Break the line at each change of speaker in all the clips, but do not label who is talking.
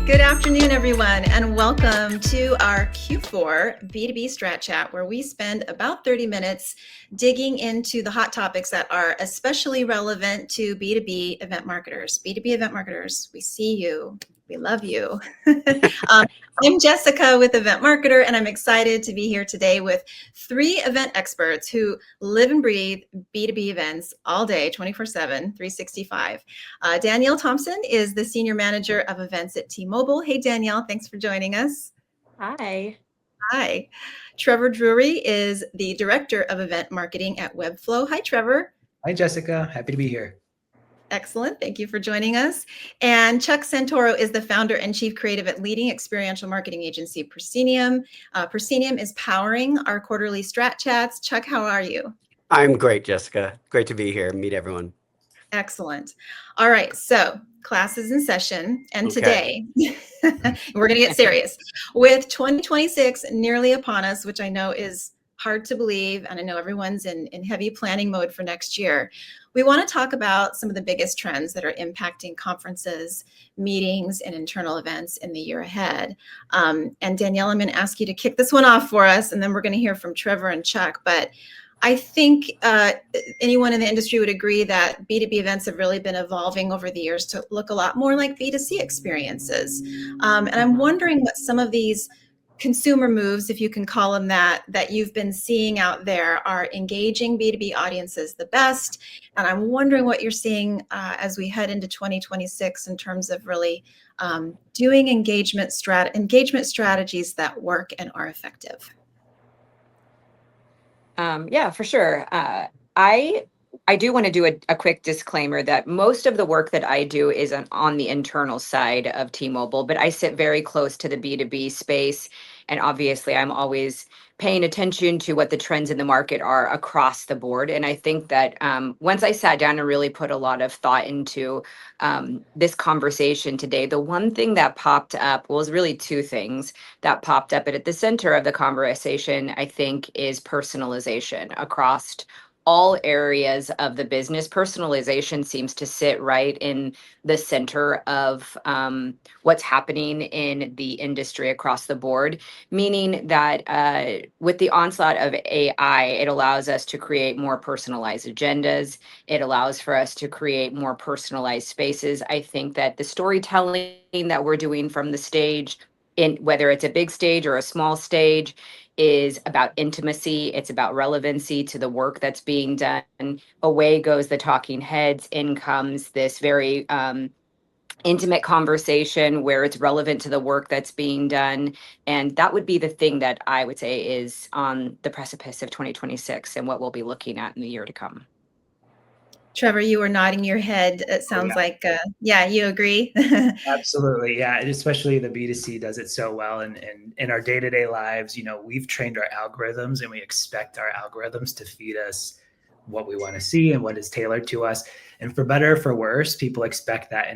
Good afternoon, everyone, and welcome to our Q4 B2B Strat Chat, where we spend about 30 minutes digging into the hot topics that are especially relevant to B2B event marketers. B2B event marketers, we see you. We love you. I'm Jessica with Event Marketer, and I'm excited to be here today with three event experts who live and breathe B2B events all day, 24/7, 365. Danielle Thompson is the Senior Manager of Events at T-Mobile. Hey, Danielle, thanks for joining us.
Hi.
Hi. Trevor Drury is the Director of Event Marketing at Webflow. Hi, Trevor.
Hi, Jessica. Happy to be here.
Excellent. Thank you for joining us. And Chuck Santoro is the founder and chief creative at leading experiential marketing agency Proscenium. Proscenium is powering our quarterly Strat Chats. Chuck, how are you?
I'm great, Jessica. Great to be here. Meet everyone.
Excellent. All right. So class is in session. And today, we're going to get serious. With 2026 nearly upon us, which I know is hard to believe, and I know everyone's in heavy planning mode for next year, we want to talk about some of the biggest trends that are impacting conferences, meetings, and internal events in the year ahead. And Danielle, I'm going to ask you to kick this one off for us, and then we're going to hear from Trevor and Chuck. But I think anyone in the industry would agree that B2B events have really been evolving over the years to look a lot more like B2C experiences. And I'm wondering what some of these consumer moves, if you can call them that you've been seeing out there are engaging B2B audiences the best. And I'm wondering what you're seeing as we head into 2026 in terms of really doing engagement strategies that work and are effective.
Yeah, for sure. I do want to do a quick disclaimer that most of the work that I do is on the internal side of T-Mobile, but I sit very close to the B2B space. And obviously, I'm always paying attention to what the trends in the market are across the board. And I think that once I sat down and really put a lot of thought into this conversation today, the one thing that popped up was really two things that popped up. But at the center of the conversation, I think, is personalization across all areas of the business. Personalization seems to sit right in the center of what's happening in the industry across the board, meaning that with the onslaught of AI, it allows us to create more personalized agendas. It allows for us to create more personalized spaces. I think that the storytelling that we're doing from the stage, in whether it's a big stage or a small stage, is about intimacy. It's about relevancy to the work that's being done. Away goes the talking heads. In comes this very intimate conversation where it's relevant to the work that's being done. And that would be the thing that I would say is on the precipice of 2026 and what we'll be looking at in the year to come.
Trevor, you were nodding your head. It sounds like, you agree.
Absolutely. Yeah. And especially the B2C does it so well. And in our day-to-day lives, we've trained our algorithms and we expect our algorithms to feed us what we want to see and what is tailored to us. And for better or for worse, people expect that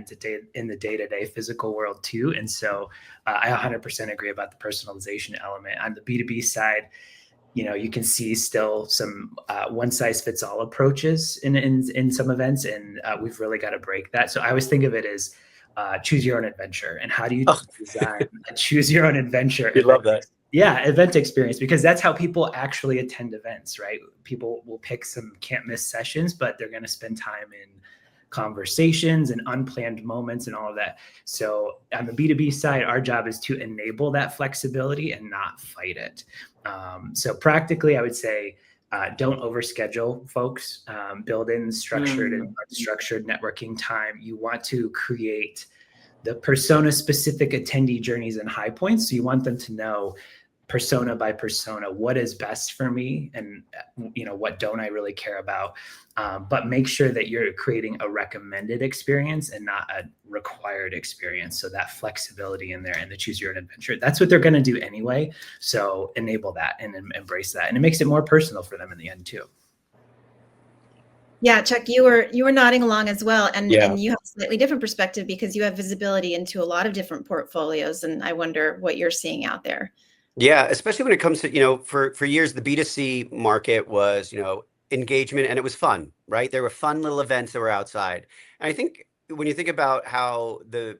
in the day-to-day physical world too. And so I 100% agree about the personalization element. On the B2B side, you can see still some one-size-fits-all approaches in some events, and we've really got to break that. So I always think of it as choose your own adventure. And how do you design a choose your own adventure?
You love that.
Yeah, event experience, because that's how people actually attend events, right? People will pick some can't miss sessions, but they're going to spend time in conversations and unplanned moments and all of that. So on the B2B side, our job is to enable that flexibility and not fight it. So practically, I would say, don't overschedule, folks. Build in structured and unstructured networking time. You want to create the persona-specific attendee journeys and high points. So you want them to know persona by persona, what is best for me and what don't I really care about. But make sure that you're creating a recommended experience and not a required experience. So that flexibility in there and the choose your own adventure, that's what they're going to do anyway. So enable that and embrace that. And it makes it more personal for them in the end too.
Yeah, Chuck, you were nodding along as well. And you have a slightly different perspective because you have visibility into a lot of different portfolios. And I wonder what you're seeing out there.
Yeah, especially when it comes to, for years, the B2C market was, engagement, and it was fun, right? There were fun little events that were outside. And I think when you think about how the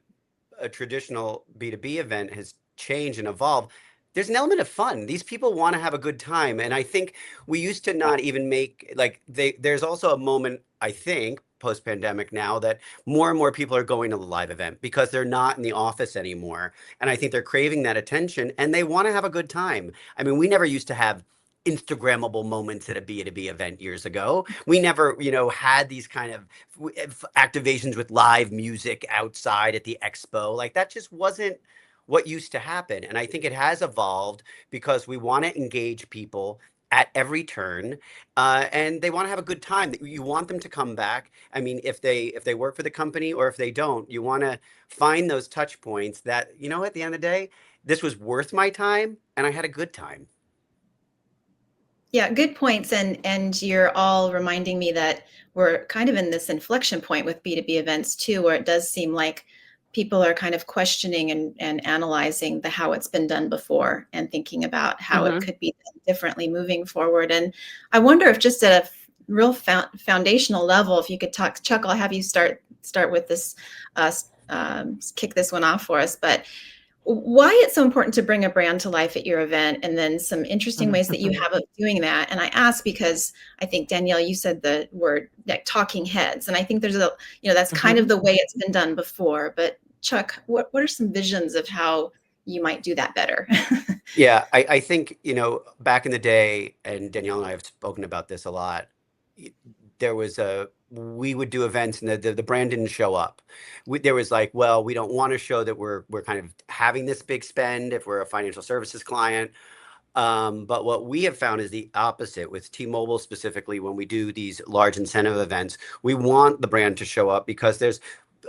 a traditional B2B event has changed and evolved, there's an element of fun. These people want to have a good time. And I think we used to not even make like there's also a moment, I think, post pandemic now that more and more people are going to the live event because they're not in the office anymore. And I think they're craving that attention and they want to have a good time. I mean, we never used to have Instagrammable moments at a B2B event years ago. We never, had these kind of activations with live music outside at the expo. Like that just wasn't what used to happen. And I think it has evolved because we want to engage people at every turn, and they want to have a good time. You want them to come back. I mean, if they work for the company or if they don't, you want to find those touch points that, at the end of the day, this was worth my time and I had a good time.
Yeah, good points. And you're all reminding me that we're kind of in this inflection point with B2B events too, where it does seem like people are kind of questioning and analyzing how it's been done before and thinking about how it could be done differently moving forward. And I wonder if just at a real foundational level, if you could talk, Chuck, I'll have you start with this, kick this one off for us. But why it's so important to bring a brand to life at your event, and then some interesting ways that you have of doing that. And I ask because I think, Danielle, you said the word like talking heads, and I think there's that's kind of the way it's been done before. But Chuck, what are some visions of how you might do that better?
Yeah, I think, back in the day, and Danielle and I have spoken about this a lot, we would do events and the brand didn't show up. There was like, well, we don't want to show that we're kind of having this big spend if we're a financial services client. But what we have found is the opposite with T-Mobile specifically. When we do these large incentive events, we want the brand to show up because there's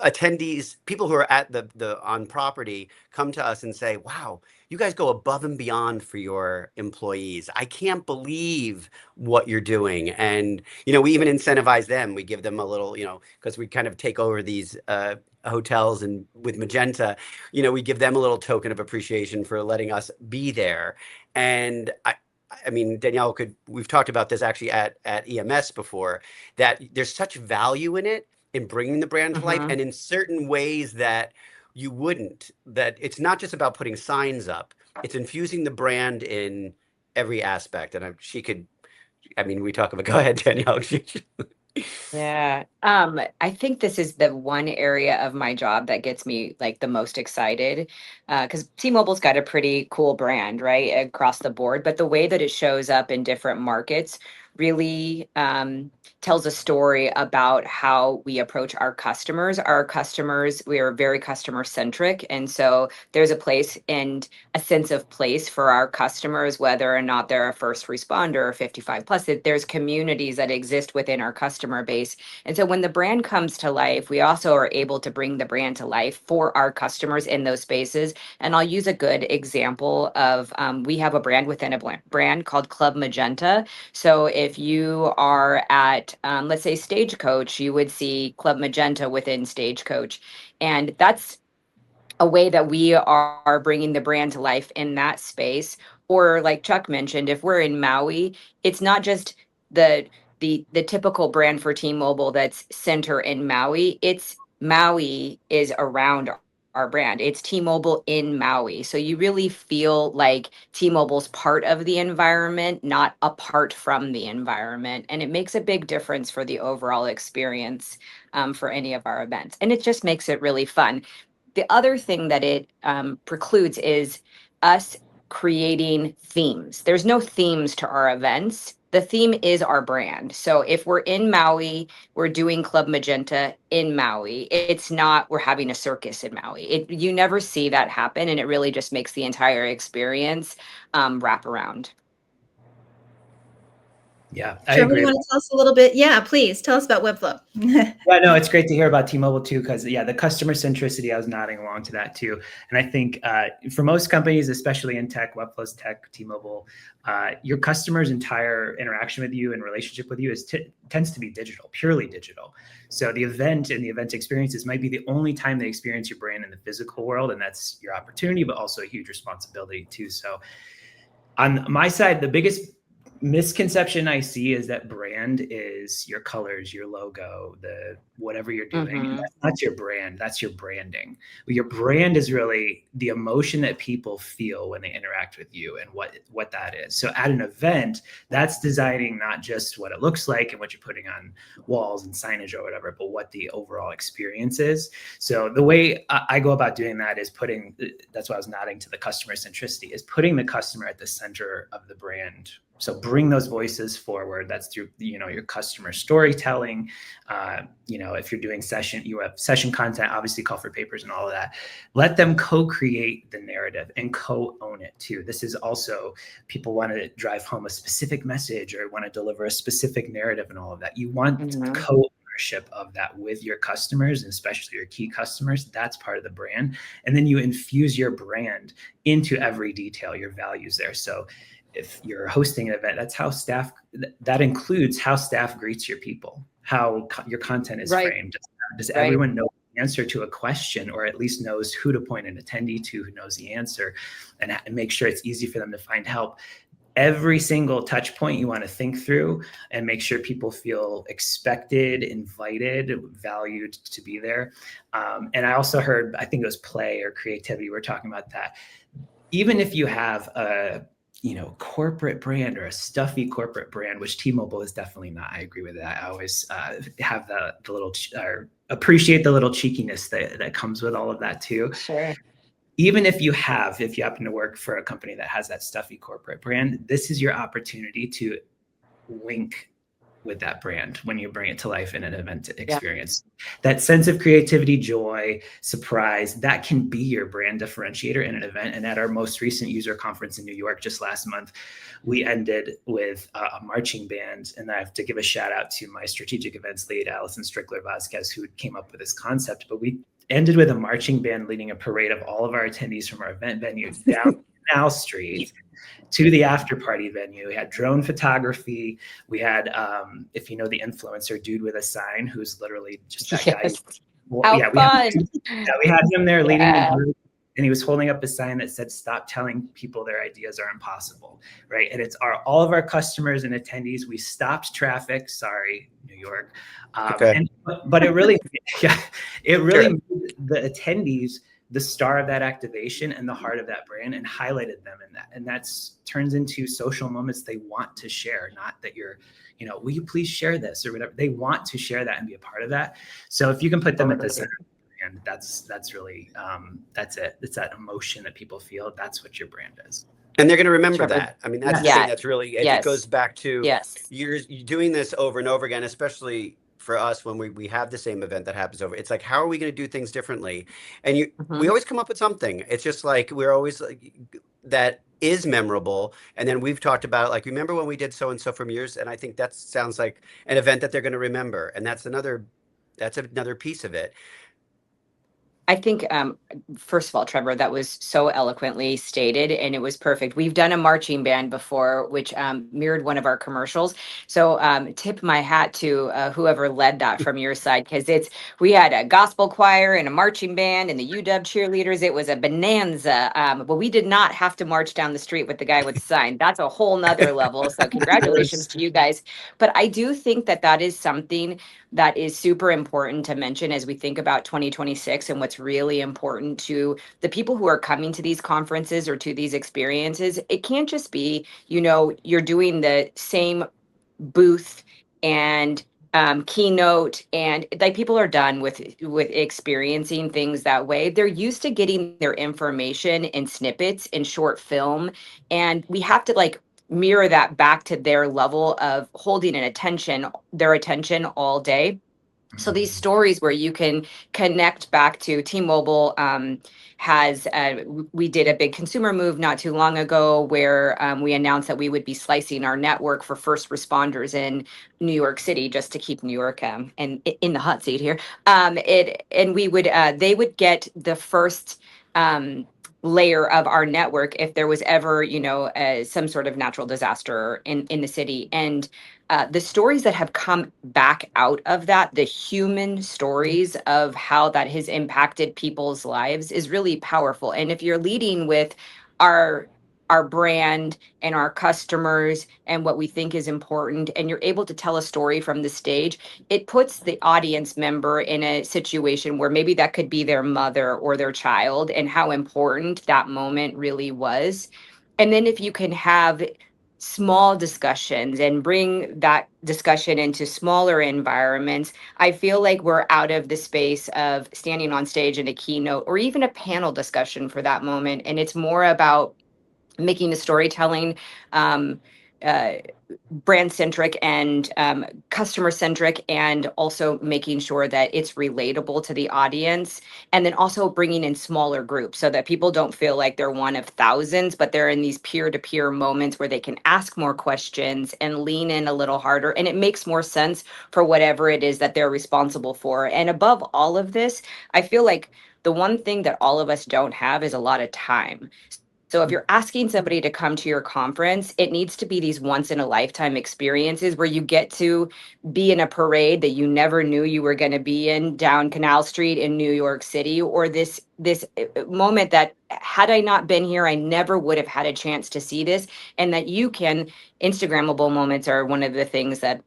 attendees, people who are at the on property come to us and say, wow, you guys go above and beyond for your employees. I can't believe what you're doing. And, we even incentivize them. We give them a little, because we kind of take over these hotels, and with Magenta, we give them a little token of appreciation for letting us be there. And I mean, Danielle, we've talked about this actually at EMS before, that there's such value in it, in bringing the brand to life, and in certain ways that you wouldn't, that it's not just about putting signs up, it's infusing the brand in every aspect. And we talk about, go ahead, Danielle.
Yeah. I think this is the one area of my job that gets me like the most excited, because T-Mobile's got a pretty cool brand, right, across the board. But the way that it shows up in different markets really tells a story about how we approach our customers. Our customers, we are very customer centric. And so there's a place and a sense of place for our customers, whether or not they're a first responder or 55 plus, that there's communities that exist within our customer base. And so when the brand comes to life, we also are able to bring the brand to life for our customers in those spaces. And I'll use a good example of, we have a brand within a brand called Club Magenta. So if you are at, let's say, Stagecoach, you would see Club Magenta within Stagecoach. And that's a way that we are bringing the brand to life in that space. Or like Chuck mentioned, if we're in Maui, it's not just the typical brand for T-Mobile that's center in Maui. It's Maui is around our brand. It's T-Mobile in Maui. So you really feel like T-Mobile's part of the environment, not apart from the environment. And it makes a big difference for the overall experience for any of our events. And it just makes it really fun. The other thing that it precludes is us creating themes. There's no themes to our events. The theme is our brand. So if we're in Maui, we're doing Club Magenta in Maui. It's not we're having a circus in Maui. You never see that happen, and it really just makes the entire experience wrap around.
Yeah,
I agree. You want to tell us a little bit? Yeah, please tell us about Webflow.
Yeah, no, it's great to hear about T-Mobile too, because the customer centricity, I was nodding along to that too. And I think for most companies, especially in tech, Webflow's tech, T-Mobile, your customer's entire interaction with you and relationship with you tends to be digital, purely digital. So the event and the event experiences might be the only time they experience your brand in the physical world, and that's your opportunity, but also a huge responsibility too. So on my side, the biggest misconception I see is that brand is your colors, your logo, the whatever you're doing. And that's not your brand. That's your branding. Your brand is really the emotion that people feel when they interact with you and what that is. So at an event, that's designing not just what it looks like and what you're putting on walls and signage or whatever, but what the overall experience is. So the way I go about doing that is that's why I was nodding to the customer centricity, is putting the customer at the center of the brand. So bring those voices forward. That's through, your customer storytelling. If you're doing you have session content, obviously call for papers and all of that. Let them co-create the narrative and co-own it too. This is also, people want to drive home a specific message or want to deliver a specific narrative and all of that. You want co-ownership of that with your customers, and especially your key customers. That's part of the brand. And then you infuse your brand into every detail, your values there. So if you're hosting an event, that includes how staff greets your people, how your content is framed. Does everyone know the answer to a question, or at least knows who to point an attendee to, who knows the answer, and make sure it's easy for them to find help? Every single touch point you want to think through and make sure people feel expected, invited, valued to be there. And I also heard, I think it was play or creativity, we're talking about that. Even if you have a corporate brand or a stuffy corporate brand, which T-Mobile is definitely not. I agree with that. I always have the little, appreciate the little cheekiness that comes with all of that too.
Sure.
Even if you happen to work for a company that has that stuffy corporate brand, this is your opportunity to link with that brand when you bring it to life in an event experience. That sense of creativity, joy, surprise, that can be your brand differentiator in an event. And at our most recent user conference in New York just last month, we ended with a marching band. And I have to give a shout out to my strategic events lead, Allison Strickler-Vasquez, who came up with this concept. But we ended with a marching band leading a parade of all of our attendees from our event venue down Canal Street to the after party venue. We had drone photography. We had, if you know the influencer dude with a sign, who's literally just that guy.
How fun.
We had him there leading the group, and he was holding up a sign that said, "Stop telling people their ideas are impossible," right? And it's all of our customers and attendees. We stopped traffic. Sorry, New York. But it really, it really made the attendees the star of that activation and the heart of that brand, and highlighted them in that. And that's turns into social moments they want to share, not that you're, will you please share this or whatever. They want to share that and be a part of that. So if you can put them at the center, and that's really, that's it. It's that emotion that people feel. That's what your brand is.
And they're going to remember that. I mean, that's the thing that's really, it goes back to you're doing this over and over again, especially for us when we have the same event that happens over. It's like, how are we going to do things differently? And we always come up with something. It's just like, we're always like, that is memorable. And then we've talked about, like, remember when we did so-and-so from years? And I think that sounds like an event that they're going to remember. And that's another piece of it.
I think, first of all, Trevor, that was so eloquently stated, and it was perfect. We've done a marching band before, which mirrored one of our commercials. So tip my hat to whoever led that from your side, because we had a gospel choir and a marching band and the UW cheerleaders. It was a bonanza, but we did not have to march down the street with the guy with the sign. That's a whole nother level. So congratulations to you guys. But I do think that is something that is super important to mention as we think about 2026 and what's really important to the people who are coming to these conferences or to these experiences. It can't just be, you're doing the same booth and keynote, and like, people are done with experiencing things that way. They're used to getting their information in snippets, in short film, and we have to mirror that back to their level of holding their attention all day. So these stories where you can connect back to T-Mobile we did a big consumer move not too long ago where we announced that we would be slicing our network for first responders in New York City, just to keep New York and in the hot seat here. They would get the first layer of our network if there was ever, some sort of natural disaster in the city. And the stories that have come back out of that, the human stories of how that has impacted people's lives, is really powerful. And if you're leading with our our brand and our customers and what we think is important, and you're able to tell a story from the stage, it puts the audience member in a situation where maybe that could be their mother or their child, and how important that moment really was. And then if you can have small discussions and bring that discussion into smaller environments, I feel like we're out of the space of standing on stage in a keynote or even a panel discussion for that moment. And it's more about making the storytelling um, uh, brand centric and customer centric, and also making sure that it's relatable to the audience. And then also bringing in smaller groups so that people don't feel like they're one of thousands, but they're in these peer to peer moments where they can ask more questions and lean in a little harder. And it makes more sense for whatever it is that they're responsible for. And above all of this, I feel like the one thing that all of us don't have is a lot of time. So if you're asking somebody to come to your conference, it needs to be these once in a lifetime experiences where you get to be in a parade that you never knew you were going to be in down Canal Street in New York City, or this moment that had I not been here, I never would have had a chance to see this. And that you can, Instagrammable moments are one of the things that,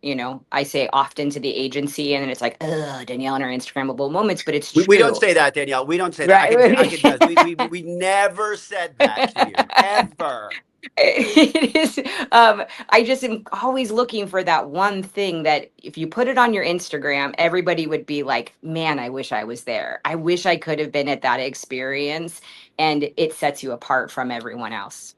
I say often to the agency, and then it's like, ugh, Danielle and her Instagrammable moments, but it's
We don't
true.
say that, Danielle. We don't say that.
Right.
I can tell. We never said that to you, ever.
It is. I just am always looking for that one thing that if you put it on your Instagram, everybody would be like, man, I wish I was there. I wish I could have been at that experience. And it sets you apart from everyone else.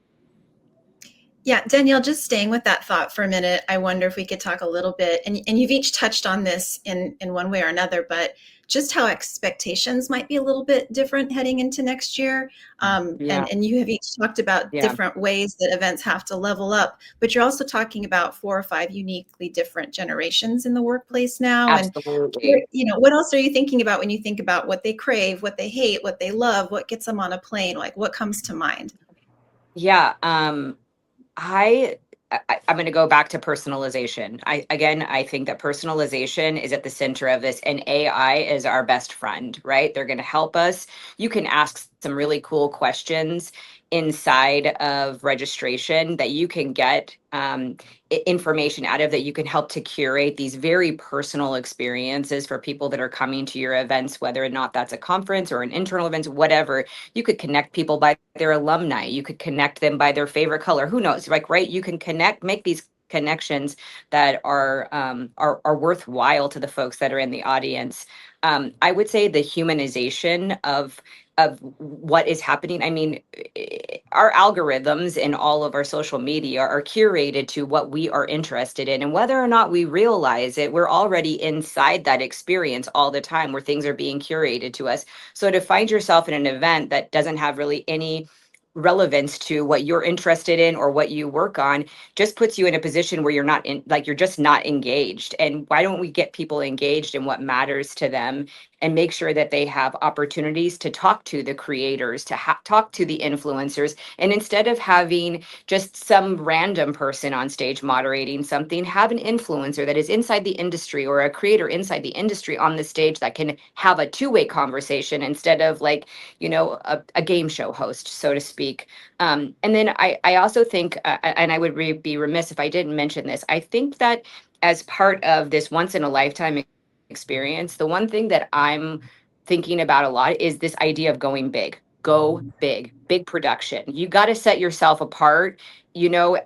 Yeah, Danielle, just staying with that thought for a minute, I wonder if we could talk a little bit, and you've each touched on this in one way or another, but just how expectations might be a little bit different heading into next year.
Yeah.
And you have each talked about
Yeah.
different ways that events have to level up, but you're also talking about 4 or 5 uniquely different generations in the workplace now.
Absolutely.
And what else are you thinking about when you think about what they crave, what they hate, what they love, what gets them on a plane? Like, what comes to mind?
Yeah. I'm going to go back to personalization. I think that personalization is at the center of this, and AI is our best friend, right? They're going to help us. You can ask some really cool questions inside of registration that you can get information out of, that you can help to curate these very personal experiences for people that are coming to your events, whether or not that's a conference or an internal event, whatever. You could connect people by their alumni. You could connect them by their favorite color. Who knows? Like, right? You can make these connections that are worthwhile to the folks that are in the audience. I would say the humanization of what is happening. I mean, our algorithms in all of our social media are curated to what we are interested in, and whether or not we realize it, we're already inside that experience all the time where things are being curated to us. So to find yourself in an event that doesn't have really any relevance to what you're interested in or what you work on just puts you in a position where you're just not engaged. And why don't we get people engaged in what matters to them, and make sure that they have opportunities to talk to the creators, to talk to the influencers, and instead of having just some random person on stage moderating something, have an influencer that is inside the industry or a creator inside the industry on the stage that can have a two-way conversation instead of like, a game show host, so to speak. And then I also think, and I would be remiss if I didn't mention this, I think that as part of this once in a lifetime experience, the one thing that I'm thinking about a lot is this idea of going big. Go big production. You got to set yourself apart.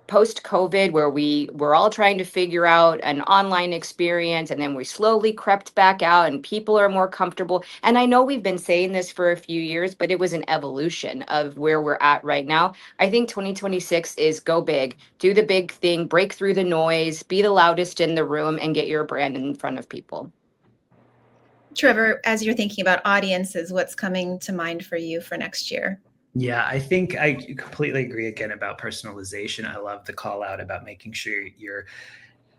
Post COVID, where we were all trying to figure out an online experience, and then we slowly crept back out, and people are more comfortable. And I know we've been saying this for a few years, but it was an evolution of where we're at right now. I think 2026 is go big, do the big thing, break through the noise, be the loudest in the room, and get your brand in front of people.
Trevor, as you're thinking about audiences, what's coming to mind for you for next year?
Yeah, I think I completely agree again about personalization. I love the call out about making sure you're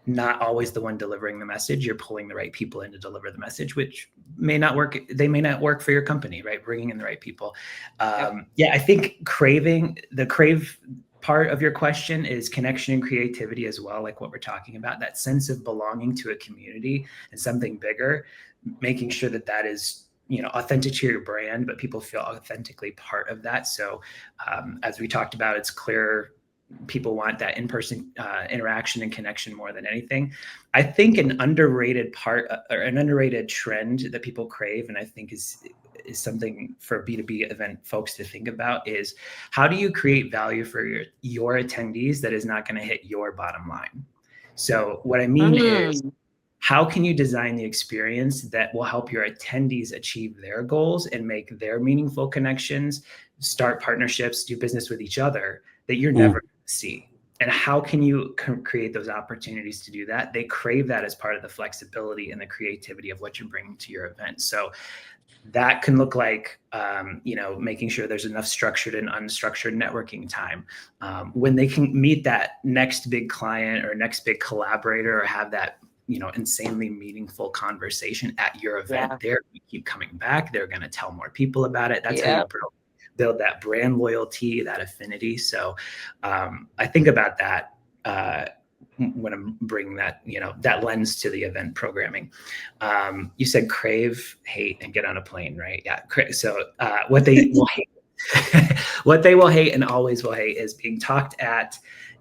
not always the one delivering the message. You're pulling the right people in to deliver the message, which may not work. They may not work for your company, right? Bringing in the right people. Yeah, I think the crave part of your question is connection and creativity as well, like what we're talking about, that sense of belonging to a community and something bigger, making sure that is authentic to your brand, but people feel authentically part of that. So as we talked about, it's clear people want that in-person interaction and connection more than anything. I think an underrated part or an underrated trend that people crave, and I think is something for B2B event folks to think about, is how do you create value for your attendees that is not going to hit your bottom line? So what I mean is, how can you design the experience that will help your attendees achieve their goals and make their meaningful connections, start partnerships, do business with each other that you're never going to see? And how can you create those opportunities to do that? They crave that as part of the flexibility and the creativity of what you're bringing to your event. So that can look like, making sure there's enough structured and unstructured networking time. When they can meet that next big client or next big collaborator or have that insanely meaningful conversation at your event, they're going to keep coming back. They're going to tell more people about it. That's how you build that brand loyalty, that affinity. So I think about that when I'm bringing that, that lens to the event programming. You said crave, hate, and get on a plane, right? Yeah. So what they will hate, what they will hate and always will hate is being talked at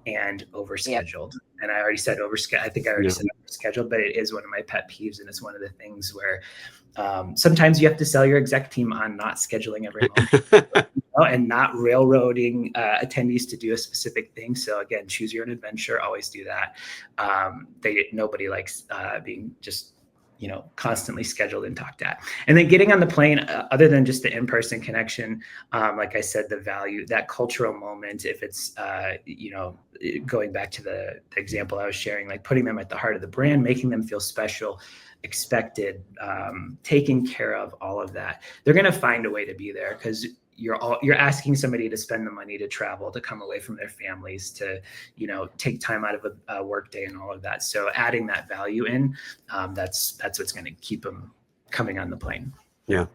and overscheduled. And I already said overscheduled. I think I already said overscheduled, but it is one of my pet peeves. And it's one of the things where sometimes you have to sell your exec team on not scheduling every moment and not railroading attendees to do a specific thing. So again, choose your own adventure. Always do that. Nobody likes being just constantly scheduled and talked at. And then getting on the plane, other than just the in-person connection, like I said, the value, that cultural moment, if it's, going back to the example I was sharing, like putting them at the heart of the brand, making them feel special, expected, taken care of, all of that, they're going to find a way to be there, because you're asking somebody to spend the money to travel, to come away from their families, to take time out of a work day and all of that. So adding that value in, that's what's going to keep them coming on the plane.
Yeah.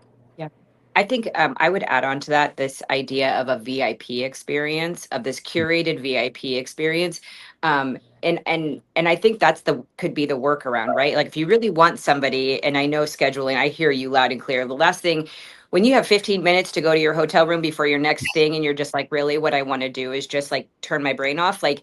I think I would add on to that this idea of a VIP experience, of this curated VIP experience. And I think that's could be the workaround, right? Like if you really want somebody, and I know scheduling, I hear you loud and clear. The last thing, when you have 15 minutes to go to your hotel room before your next thing, and you're just like, really, what I want to do is just like turn my brain off. Like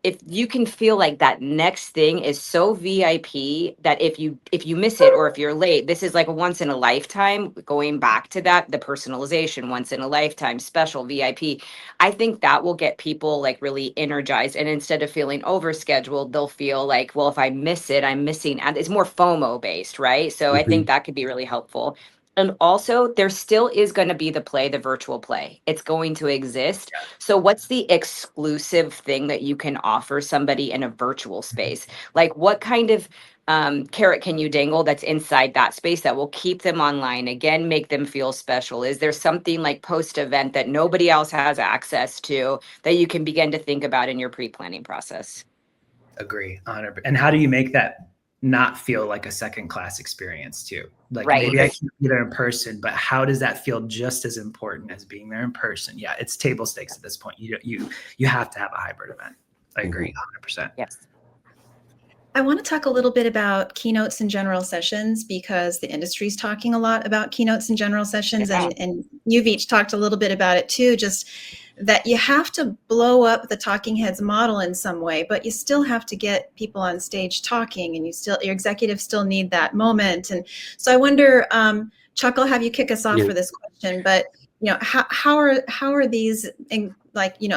if you can feel like that next thing is so VIP that if you miss it, or if you're late, this is like a once in a lifetime, going back to that, the personalization, once in a lifetime, special VIP. I think that will get people like really energized. And instead of feeling overscheduled, they'll feel like, well, if I miss it, I'm missing. And it's more FOMO based, right? So I think that could be really helpful. And also, there still is going to be the virtual play. It's going to exist. So what's the exclusive thing that you can offer somebody in a virtual space? Like what kind of carrot can you dangle that's inside that space that will keep them online, again, make them feel special? Is there something like post-event that nobody else has access to that you can begin to think about in your pre-planning process?
Agree. And how do you make that not feel like a second class experience too? Like maybe I can be there in person, but how does that feel just as important as being there in person? Yeah, it's table stakes at this point. You have to have a hybrid event. I agree 100%.
Yes.
I want to talk a little bit about keynotes and general sessions, because the industry's talking a lot about keynotes and general sessions, and you've each talked a little bit about it too, just that you have to blow up the talking heads model in some way, but you still have to get people on stage talking, and your executives still need that moment. And so I wonder, Chuck, I'll have you kick us off for this question, but how are these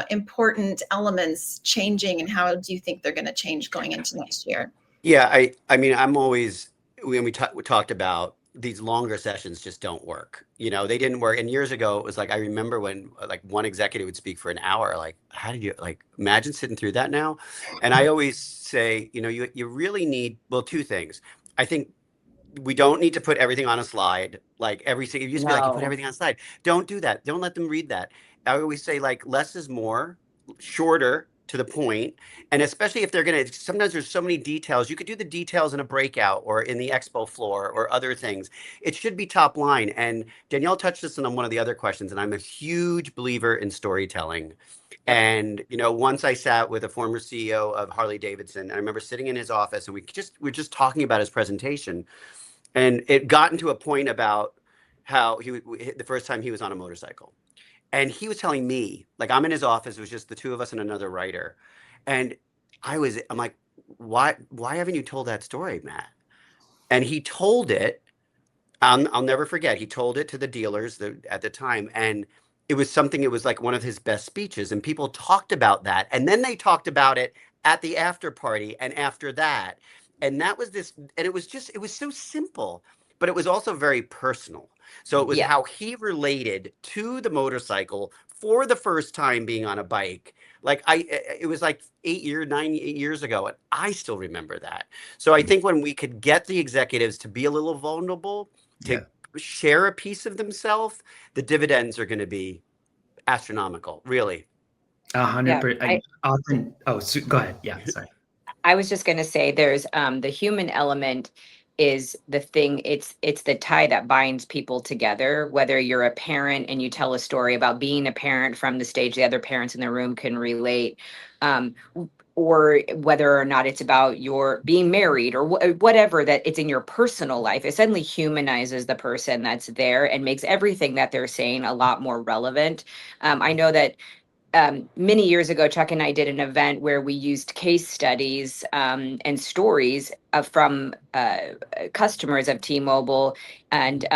important elements changing, and how do you think they're going to change going into next year?
Yeah, I mean, I'm always, when we talked about these longer sessions just don't work. They didn't work. And years ago, it was like, I remember when like one executive would speak for an hour, like, how did you imagine sitting through that now? And I always say, you really need, well, two things. I think we don't need to put everything on a slide. Like it used to be like, you put everything on a slide. Don't do that. Don't let them read that. I always say like less is more, shorter, to the point. And especially if sometimes there's so many details, you could do the details in a breakout or in the expo floor or other things. It should be top line. And Danielle touched this on one of the other questions, and I'm a huge believer in storytelling. And, once I sat with a former CEO of Harley Davidson, I remember sitting in his office, and we're just talking about his presentation. And it got into a point about, how the first time he was on a motorcycle. And he was telling me, like, I'm in his office, it was just the two of us and another writer. And I'm like, why haven't you told that story, Matt? And he told it. I'll never forget. He told it to the dealers at the time, and it was something. It was like one of his best speeches, and people talked about that. And then they talked about it at the after party, and after that, and that was this. And it was so simple, but it was also very personal. So it was
Yeah.
how he related to the motorcycle for the first time being on a bike. Like it was like 8 years ago, and I still remember that. So I think when we could get the executives to be a little vulnerable, to share a piece of themselves, the dividends are going to be astronomical, really.
100%. Go ahead. Yeah, sorry.
I was just going to say there's the human element is the thing, it's the tie that binds people together, whether you're a parent and you tell a story about being a parent from the stage the other parents in the room can relate, or whether or not it's about your being married or whatever, that it's in your personal life. It suddenly humanizes the person that's there and makes everything that they're saying a lot more relevant. I know that many years ago, Chuck and I did an event where we used case studies and stories from customers of T-Mobile, and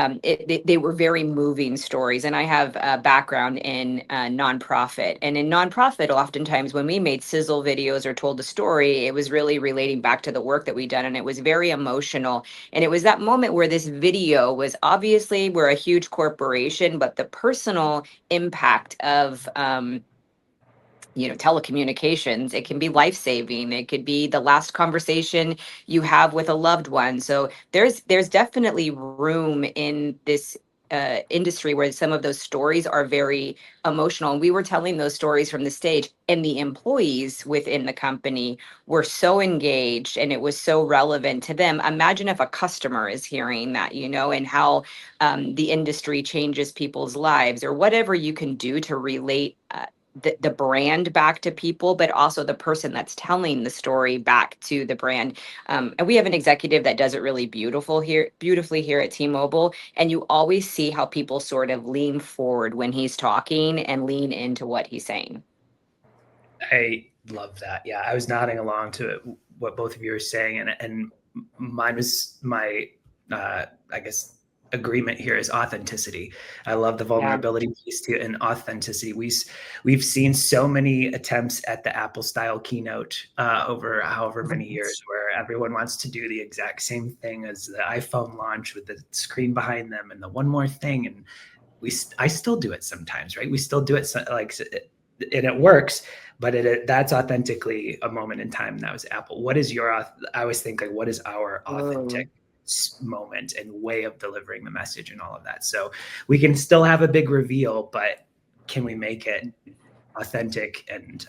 they were very moving stories. And I have a background in nonprofit, and in nonprofit, oftentimes when we made sizzle videos or told a story, it was really relating back to the work that we'd done, and it was very emotional. And it was that moment where this video was obviously, we're a huge corporation, but the personal impact of telecommunications, it can be life-saving, it could be the last conversation you have with a loved one. So there's definitely room in this industry where some of those stories are very emotional, and we were telling those stories from the stage, and the employees within the company were so engaged and it was so relevant to them. Imagine if a customer is hearing that, and how the industry changes people's lives, or whatever you can do to relate the brand back to people, but also the person that's telling the story back to the brand. And we have an executive that does it really beautifully here at T-Mobile. And you always see how people sort of lean forward when he's talking and lean into what he's saying.
I love that. Yeah, I was nodding along to what both of you are saying, and mine was my, I guess, agreement here is authenticity. I love the vulnerability piece too, and authenticity. We've seen so many attempts at the Apple style keynote over however many years, where everyone wants to do the exact same thing as the iPhone launch with the screen behind them and the one more thing. And I still do it sometimes, right? We still do it and it works, but that's authentically a moment in time. That was Apple. What is I always think, like, what is our authentic moment and way of delivering the message and all of that? So we can still have a big reveal, but can we make it authentic and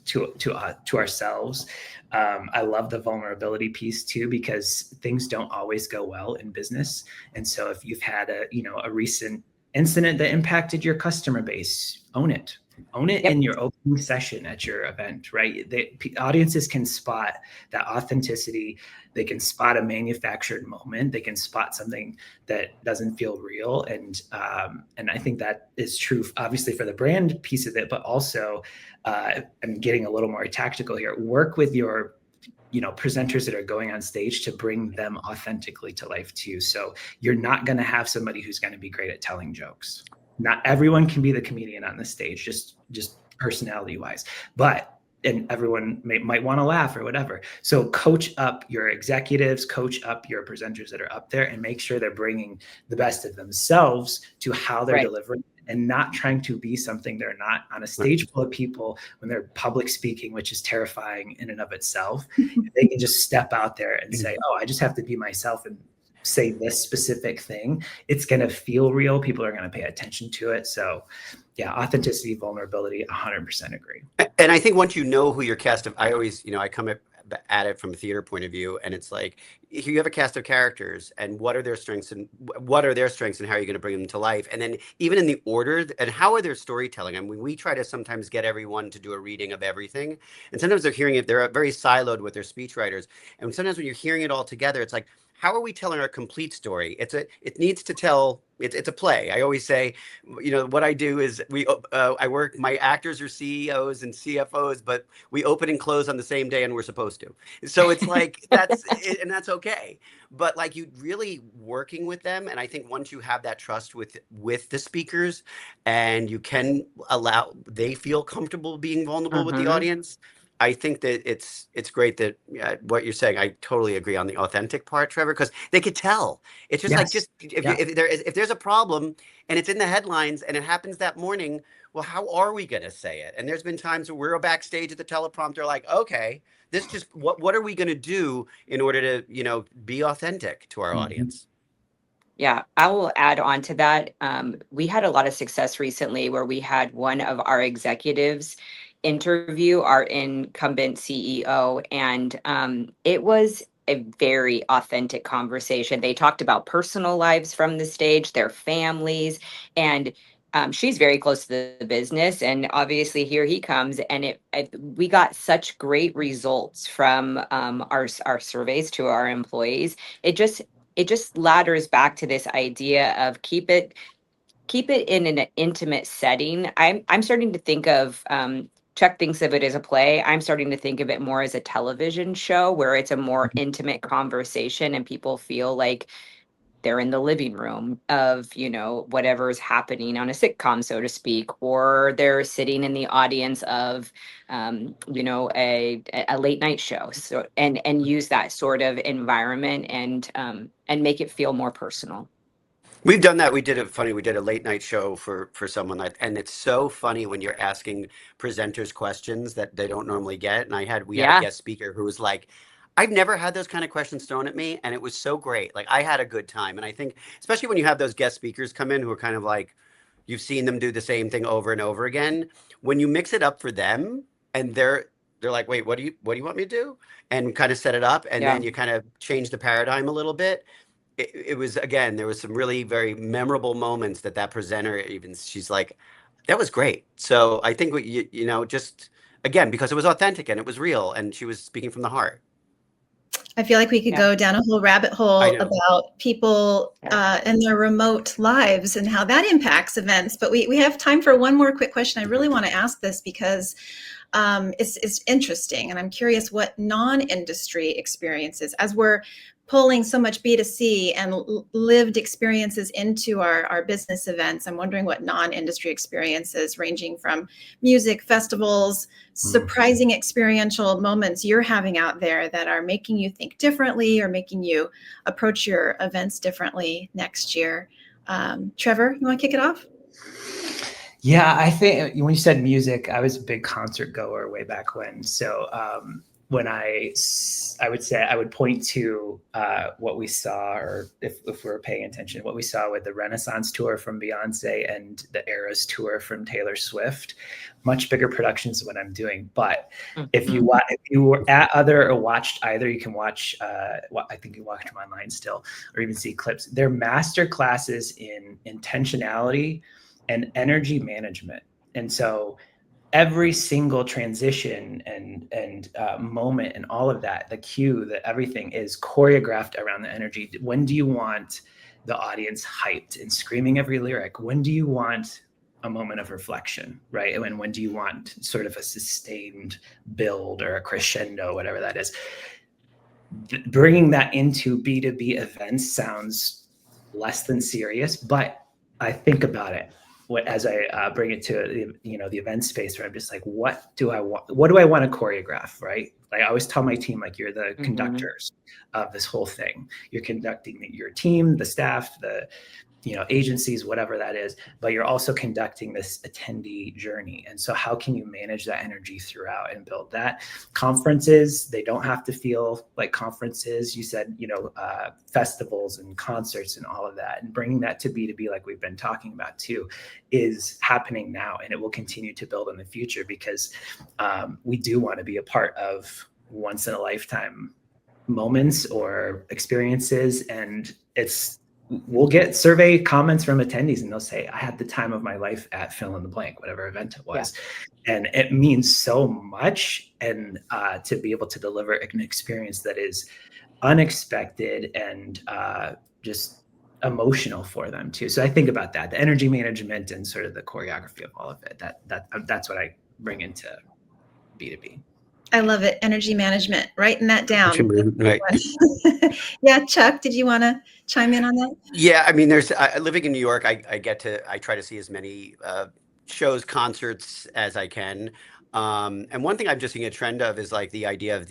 to ourselves? I love the vulnerability piece too, because things don't always go well in business. And so if you've had a recent incident that impacted your customer base, own it in your opening session at your event, right? Audiences can spot that authenticity. They can spot a manufactured moment. They can spot something that doesn't feel real. And I think that is true, obviously, for the brand piece of it, but also, I'm getting a little more tactical here. Work with your presenters that are going on stage to bring them authentically to life too. So you're not going to have somebody who's going to be great at telling jokes. Not everyone can be the comedian on the stage, just personality wise, and everyone might want to laugh or whatever. So coach up your executives, coach up your presenters that are up there, and make sure they're bringing the best of themselves to how they're delivering, and not trying to be something they're not on a stage full of people when they're public speaking, which is terrifying in and of itself. They can just step out there and say, oh, I just have to be myself and say this specific thing. It's going to feel real. People are going to pay attention to it. So yeah, authenticity, vulnerability, 100% agree.
And I think once you know who your cast of, I always, I come at it from a theater point of view, and it's like, you have a cast of characters, and what are their strengths and how are you going to bring them to life? And then even in the order, and how are their storytelling? I mean, we try to sometimes get everyone to do a reading of everything, and sometimes they're very siloed with their speechwriters. And sometimes when you're hearing it all together, it's like, how are we telling our complete story? It needs to tell. It's a play. I always say, what I do is I work. My actors are CEOs and CFOs, but we open and close on the same day, and we're supposed to. So it's like and that's okay. But like you really working with them, and I think once you have that trust with the speakers, and you can allow they feel comfortable being vulnerable with the audience. I think that it's great that what you're saying. I totally agree on the authentic part, Trevor, because they could tell. It's just like if there's a problem and it's in the headlines and it happens that morning, well, how are we going to say it? And there's been times where we're backstage at the teleprompter, like, okay, this just what are we going to do in order to be authentic to our audience?
Yeah, I will add on to that. We had a lot of success recently where we had one of our executives interview our incumbent CEO, and it was a very authentic conversation. They talked about personal lives from the stage, their families, and she's very close to the business. And obviously, here he comes, and we got such great results from our surveys to our employees. It just ladders back to this idea of keep it in an intimate setting. I'm starting to think of Chuck thinks of it as a play. I'm starting to think of it more as a television show where it's a more intimate conversation and people feel like they're in the living room of, whatever is happening on a sitcom, so to speak, or they're sitting in the audience of, a late night show. So, and use that sort of environment and make it feel more personal.
We've done that. We did a late night show for someone, and it's so funny when you're asking presenters questions that they don't normally get. And we had a guest speaker who was like, I've never had those kind of questions thrown at me, and it was so great. Like I had a good time. And I think especially when you have those guest speakers come in who are kind of like you've seen them do the same thing over and over again, when you mix it up for them and they're like, wait, what do you want me to do? And kind of set it up, and then you kind of change the paradigm a little bit. It was, again, there was some really very memorable moments that presenter, she's like, that was great. So I think just again, because it was authentic and it was real and she was speaking from the heart.
I feel like we could go down a whole rabbit hole about people and their remote lives and how that impacts events. But we have time for one more quick question. I really want to ask this because it's interesting, and I'm curious what non-industry experiences, as we're pulling so much B2C and lived experiences into our business events. I'm wondering what non-industry experiences, ranging from music festivals, surprising experiential moments you're having out there that are making you think differently or making you approach your events differently next year. Trevor, you want to kick it off?
Yeah, I think when you said music, I was a big concert goer way back when. So when I would say I would point to what we saw, or if we're paying attention, what we saw with the Renaissance tour from Beyonce and the Eras tour from Taylor Swift, much bigger productions than what I'm doing. But if you were at either or watched either, you can watch. I think you watch them online still, or even see clips. They're master classes in intentionality and energy management, and so every single transition and moment and all of that, the cue, that everything is choreographed around the energy. When do you want the audience hyped and screaming every lyric? When do you want a moment of reflection, right? And when do you want sort of a sustained build or a crescendo, whatever that is? Bringing that into B2B events sounds less than serious, but I think about it as I bring it to the event space, where I'm just like, what do I want? What do I want to choreograph, right? Like I always tell my team, like, you're the conductors of this whole thing. You're conducting your team, the staff, the agencies, whatever that is, but you're also conducting this attendee journey. And so how can you manage that energy throughout and build that? Conferences, they don't have to feel like conferences. You said, festivals and concerts and all of that, and bringing that to B2B, like we've been talking about too, is happening now. And it will continue to build in the future, because we do want to be a part of once in a lifetime moments or experiences. And we'll get survey comments from attendees, and they'll say, I had the time of my life at fill in the blank, whatever event it was. Yeah. And it means so much. And to be able to deliver an experience that is unexpected and just emotional for them too. So I think about that, the energy management and sort of the choreography of all of it. That's what I bring into B2B.
I love it. Energy management. Writing that down.
Right.
Yeah, Chuck, did you want to chime in on that?
Yeah, I mean, living in New York, I try to see as many shows, concerts as I can. And one thing I'm just seeing a trend of is like the idea of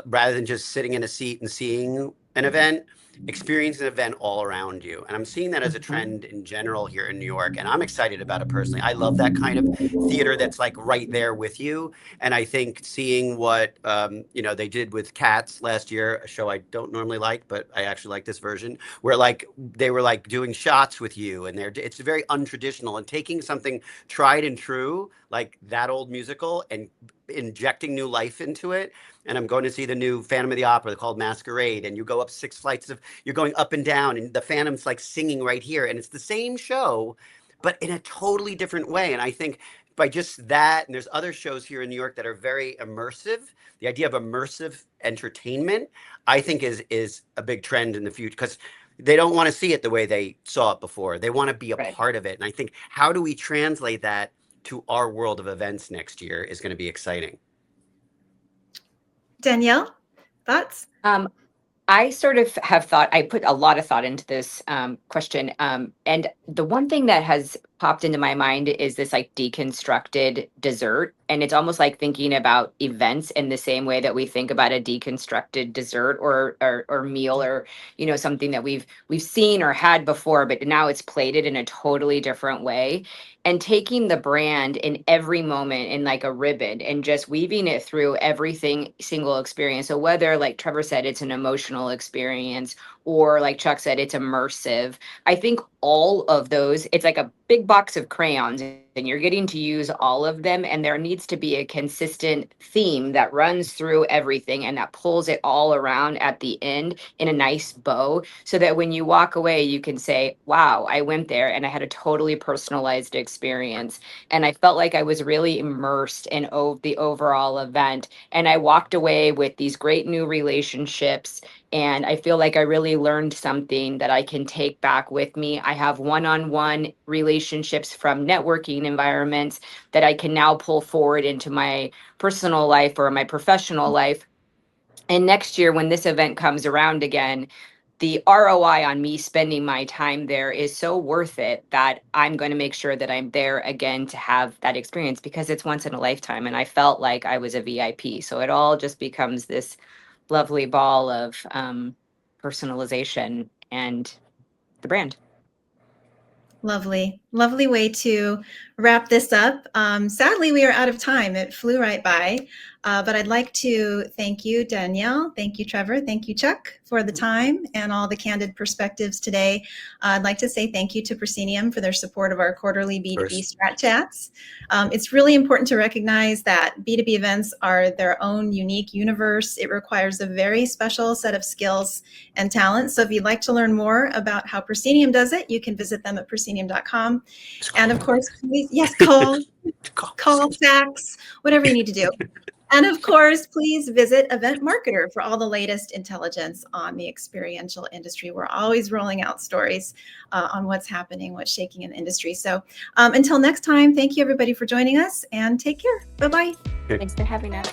rather than just sitting in a seat and seeing an event, experience an event all around you. And I'm seeing that as a trend in general here in New York. And I'm excited about it personally. I love that kind of theater that's like right there with you. And I think seeing what, they did with Cats last year, a show I don't normally like, but I actually like this version, where like they were like doing shots with you, and it's very untraditional, and taking something tried and true like that old musical and injecting new life into it. And I'm going to see the new Phantom of the Opera called Masquerade, and you go up 6 flights you're going up and down, and the Phantom's like singing right here, and it's the same show but in a totally different way. And I think by just that, and there's other shows here in New York that are very immersive. The idea of immersive entertainment, I think, is a big trend in the future, because they don't want to see it the way they saw it before. They want to be a part of it. And I think, how do we translate that to our world of events next year is going to be exciting.
Danielle, thoughts?
I sort of have thought, I put a lot of thought into this question. And the one thing that has popped into my mind is this like deconstructed dessert. And it's almost like thinking about events in the same way that we think about a deconstructed dessert or meal, or, something that we've seen or had before, but now it's plated in a totally different way. And taking the brand in every moment in like a ribbon and just weaving it through everything single experience. So whether, like Trevor said, it's an emotional experience, or like Chuck said, it's immersive. I think all of those, it's like a big box of crayons, and you're getting to use all of them. And there needs to be a consistent theme that runs through everything and that pulls it all around at the end in a nice bow, so that when you walk away, you can say, wow, I went there and I had a totally personalized experience. And I felt like I was really immersed in the overall event. And I walked away with these great new relationships. And I feel like I really learned something that I can take back with me. I have one-on-one relationships from networking environments that I can now pull forward into my personal life or my professional life. And next year, when this event comes around again, the ROI on me spending my time there is so worth it that I'm going to make sure that I'm there again to have that experience, because it's once in a lifetime. And I felt like I was a VIP. So it all just becomes this lovely ball of personalization and the brand.
Lovely, lovely way to wrap this up. Sadly, we are out of time. It flew right by. But I'd like to thank you, Danielle. Thank you, Trevor. Thank you, Chuck, for the time and all the candid perspectives today. I'd like to say thank you to Proscenium for their support of our quarterly B2B Strat Chats. It's really important to recognize that B2B events are their own unique universe. It requires a very special set of skills and talents. So if you'd like to learn more about how Proscenium does it, you can visit them at proscenium.com. And of course, please, yes, call, fax, whatever you need to do. And of course, please visit Event Marketer for all the latest intelligence on the experiential industry. We're always rolling out stories on what's happening, what's shaking in the industry. So until next time, thank you everybody for joining us, and take care. Bye-bye.
Thanks for having us.